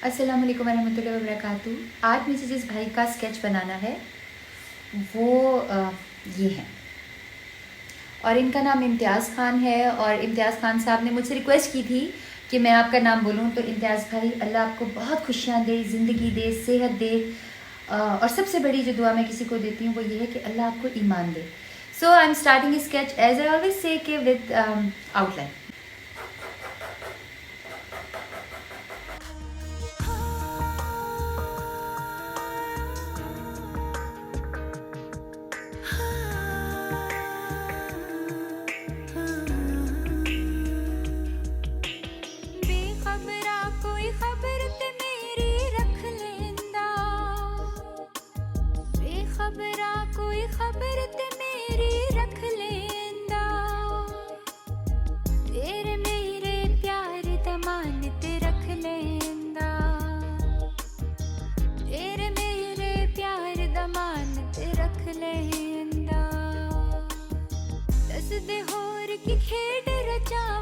अस्सलाम वालेकुम रहमतुल्लाहि व बरकातुहू। आज मुझे जिस भाई का स्केच बनाना है वो ये है और इनका नाम इम्तियाज़ ख़ान है। और इम्तियाज़ ख़ान साहब ने मुझसे रिक्वेस्ट की थी कि मैं आपका नाम बोलूँ, तो इम्तियाज़ भाई, अल्लाह आपको बहुत खुशियाँ दे, ज़िंदगी दे, सेहत दे। और सबसे बड़ी जो दुआ मैं किसी को देती हूँ वो ये है कि अल्लाह आपको ईमान दे। So I am starting sketch as I always say के विद आउटलाइन। दस दे होर की खेड रचा